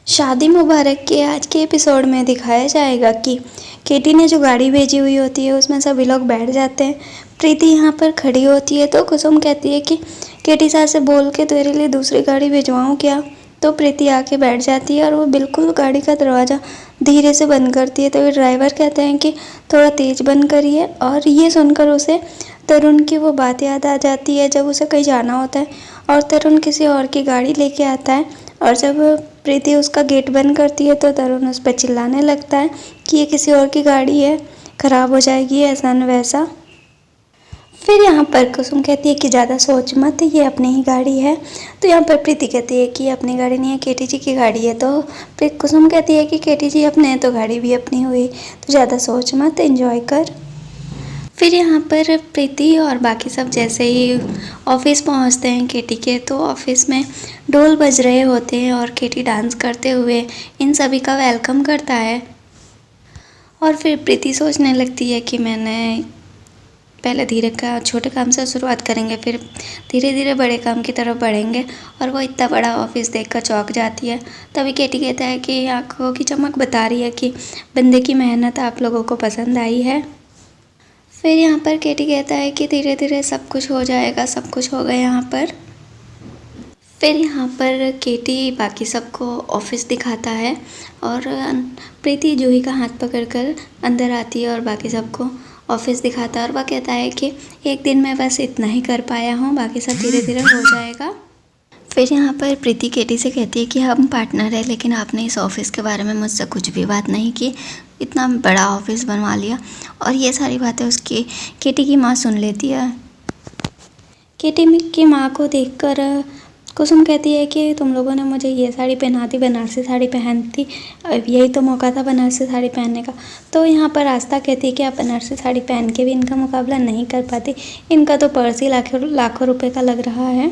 शादी मुबारक के आज के एपिसोड में दिखाया जाएगा कि केटी ने जो गाड़ी भेजी हुई होती है उसमें सभी लोग बैठ जाते हैं। प्रीति यहाँ पर खड़ी होती है तो कुसुम कहती है कि केटी साहब से बोल के तेरे लिए दूसरी गाड़ी भिजवाऊँ क्या। तो प्रीति आके बैठ जाती है और वो बिल्कुल गाड़ी का दरवाज़ा धीरे से बंद करती है। तो ड्राइवर कहते हैं कि थोड़ा तेज़ बंद करिए, और ये सुनकर उसे तरुण की वो बात याद आ जाती है जब उसे कहीं जाना होता है और तरुण किसी और की गाड़ी लेके आता है। और जब प्रीति उसका गेट बंद करती है तो तरुण उस पर चिल्लाने लगता है कि ये किसी और की गाड़ी है, ख़राब हो जाएगी, ऐसा न वैसा। फिर यहाँ पर कुसुम कहती है कि ज़्यादा सोच मत, ये अपनी ही गाड़ी है। तो यहाँ पर प्रीति कहती है कि अपनी गाड़ी नहीं है, केटी जी की गाड़ी है। तो फिर कुसुम कहती है कि केटी जी अपने हैं तो गाड़ी भी अपनी हुई, तो ज़्यादा सोच मत, एंजॉय कर। फिर यहाँ पर प्रीति और बाकी सब जैसे ही ऑफिस पहुँचते हैं केटी के, तो ऑफिस में ढोल बज रहे होते हैं और केटी डांस करते हुए इन सभी का वेलकम करता है। और फिर प्रीति सोचने लगती है कि मैंने पहले छोटे काम से शुरुआत करेंगे, फिर धीरे धीरे बड़े काम की तरफ बढ़ेंगे। और वो इतना बड़ा ऑफिस देखकर चौंक जाती है। तभी केटी कहता है कि आंखों की चमक बता रही है कि बंदे की मेहनत आप लोगों को पसंद आई है। फिर यहाँ पर केटी कहता है कि धीरे धीरे सब कुछ हो जाएगा, सब कुछ होगा यहाँ पर। फिर यहाँ पर केटी बाकी सबको ऑफिस दिखाता है और प्रीति जूही का हाथ पकड़कर अंदर आती है और बाकी सबको ऑफिस दिखाता है। और वह कहता है कि एक दिन मैं बस इतना ही कर पाया हूँ, बाकी सब धीरे धीरे हो जाएगा। फिर यहाँ पर प्रीति केटी से कहती है कि हम पार्टनर हैं, लेकिन आपने इस ऑफिस के बारे में मुझसे कुछ भी बात नहीं की, इतना बड़ा ऑफिस बनवा लिया। और ये सारी बातें उसकी केटी की माँ सुन लेती है। केटी की माँ को देखकर कुसुम कहती है कि तुम लोगों ने मुझे ये साड़ी पहना दी, बनारसी साड़ी पहनी थी, अब यही तो मौका था बनारसी साड़ी पहनने का। तो यहाँ पर आस्था कहती है कि आप बनारसी साड़ी पहन के भी इनका मुकाबला नहीं कर पाती, इनका तो पर्स ही लाखों रुपए का लग रहा है।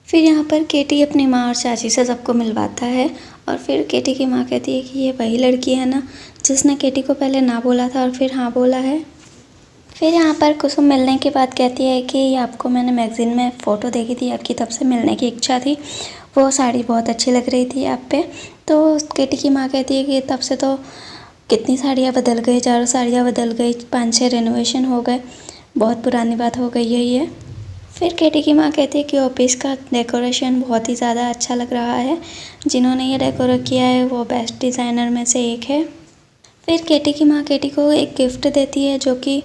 फिर यहाँ पर केटी अपनी माँ और चाची से सबको मिलवाता है। और फिर केटी की माँ कहती है कि ये वही लड़की है ना जिसने केटी को पहले ना बोला था और फिर हाँ बोला है। फिर यहाँ पर कुसुम मिलने के बाद कहती है कि आपको मैंने मैगज़ीन में फ़ोटो देखी थी, आपकी तब से मिलने की इच्छा थी, वो साड़ी बहुत अच्छी लग रही थी आप पे। तो केटी की माँ कहती है कि तब से तो कितनी साड़ियाँ बदल गई, 4 साड़ियाँ बदल गई, 5-6 रेनोवेशन हो गए, बहुत पुरानी बात हो गई है ये। फिर केटी की माँ कहती है कि ऑफिस का डेकोरेशन बहुत ही ज़्यादा अच्छा लग रहा है, जिन्होंने ये डेकोरेट किया है वो बेस्ट डिज़ाइनर में से एक है। फिर केटी की माँ केटी को एक गिफ्ट देती है जो कि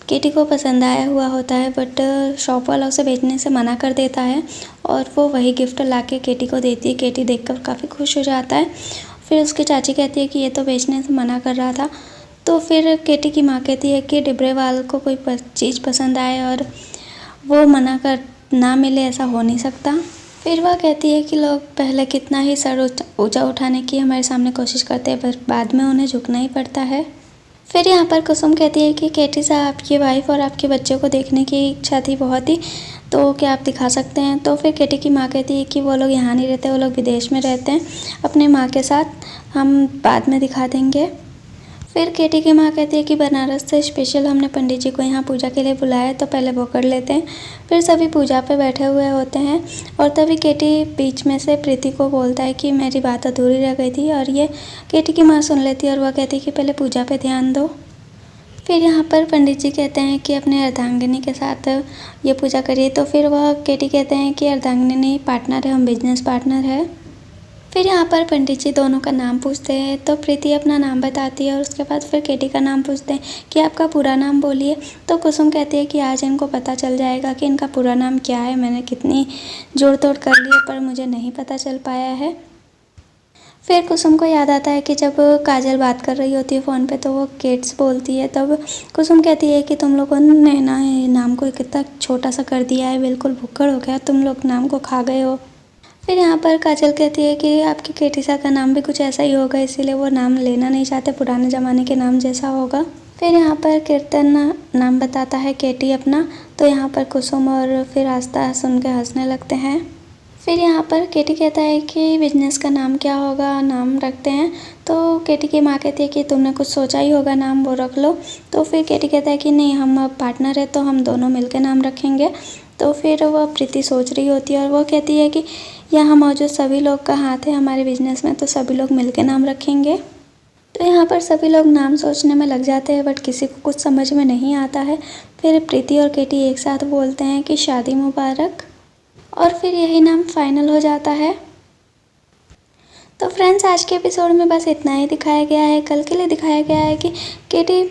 केटी को पसंद आया हुआ होता है, बट शॉप वाला उसे बेचने से मना कर देता है और वो वही गिफ्ट लाके केटी को देती है। केटी देखकर काफ़ी खुश हो जाता है। फिर उसकी चाची कहती है कि ये तो बेचने से मना कर रहा था। तो फिर केटी की माँ कहती है कि डिबरेवाल को कोई चीज़ पसंद आए और वो मना कर ना मिले, ऐसा हो नहीं सकता। फिर वह कहती है कि लोग पहले कितना ही सर ऊंचा उठाने की हमारे सामने कोशिश करते हैं, पर बाद में उन्हें झुकना ही पड़ता है। फिर यहाँ पर कुसुम कहती है कि केटी साहब, आपकी वाइफ और आपके बच्चों को देखने की इच्छा थी बहुत ही, तो क्या आप दिखा सकते हैं। तो फिर केटी की माँ कहती है कि वो लोग यहाँ नहीं रहते, वो लोग विदेश में रहते हैं अपने माँ के साथ, हम बाद में दिखा देंगे। फिर केटी की माँ कहती है कि बनारस से स्पेशल हमने पंडित जी को यहाँ पूजा के लिए बुलाया है, तो पहले वो कर लेते हैं। फिर सभी पूजा पे बैठे हुए होते हैं और तभी केटी बीच में से प्रीति को बोलता है कि मेरी बात अधूरी रह गई थी, और ये केटी की माँ सुन लेती है और वह कहती है कि पहले पूजा पे ध्यान दो। फिर यहाँ पर पंडित जी कहते हैं कि अपने अर्धांगिनी के साथ ये पूजा करिए। तो फिर वह केटी कहते हैं कि अर्धांगिनी पार्टनर है, हम बिजनेस पार्टनर है। फिर यहाँ पर पंडित जी दोनों का नाम पूछते हैं, तो प्रीति अपना नाम बताती है और उसके बाद फिर केटी का नाम पूछते हैं कि आपका पूरा नाम बोलिए। तो कुसुम कहती है कि आज इनको पता चल जाएगा कि इनका पूरा नाम क्या है, मैंने कितनी जोड़ तोड़ कर ली है पर मुझे नहीं पता चल पाया है। फिर कुसुम को याद आता है कि जब काजल बात कर रही होती है फ़ोन पे तो वो केट्स बोलती है। तब कुसुम कहती है कि तुम लोगों ने ना नाम को कितना छोटा सा कर दिया है, बिल्कुल भुक्कड़ हो गया, तुम लोग नाम को खा गए हो। फिर यहाँ पर काजल कहती है कि आपकी केटी सा का नाम भी कुछ ऐसा ही होगा, इसीलिए वो नाम लेना नहीं चाहते, पुराने ज़माने के नाम जैसा होगा। फिर यहाँ पर कीर्तन नाम बताता है केटी अपना, तो यहाँ पर कुसुम और फिर आस्था सुन के हंसने लगते हैं। फिर यहाँ पर केटी कहता है कि बिजनेस का नाम क्या होगा, नाम रखते हैं। तो केटी की माँ कहती है कि तुमने कुछ सोचा ही होगा नाम, वो रख लो। तो फिर केटी कहता है कि नहीं, हम अब पार्टनर है तो हम दोनों मिलकर नाम रखेंगे। तो फिर वह प्रीति सोच रही होती है और वो कहती है कि यहाँ मौजूद सभी लोग का हाथ है हमारे बिजनेस में, तो सभी लोग मिलकर नाम रखेंगे। तो यहाँ पर सभी लोग नाम सोचने में लग जाते हैं, बट किसी को कुछ समझ में नहीं आता है। फिर प्रीति और केटी एक साथ बोलते हैं कि शादी मुबारक, और फिर यही नाम फाइनल हो जाता है। तो फ्रेंड्स, आज के एपिसोड में बस इतना ही दिखाया गया है। कल के लिए दिखाया गया है कि केटी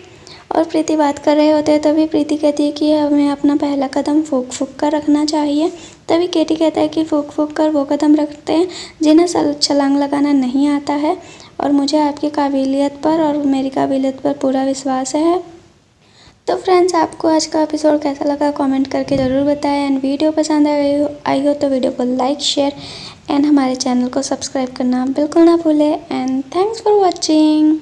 और प्रीति बात कर रहे होते हैं, तभी प्रीति कहती है कि हमें अपना पहला कदम फूंक फूंक कर रखना चाहिए। तभी केटी कहता है कि फूंक फूंक कर वो कदम रखते हैं जिन्हें छलांग लगाना नहीं आता है, और मुझे आपकी काबिलियत पर और मेरी काबिलियत पर पूरा विश्वास है। तो फ्रेंड्स, आपको आज का एपिसोड कैसा लगा कमेंट करके ज़रूर बताएं। एंड वीडियो पसंद आई हो तो वीडियो को लाइक, शेयर एंड हमारे चैनल को सब्सक्राइब करना बिल्कुल ना भूलें। And thanks for watching.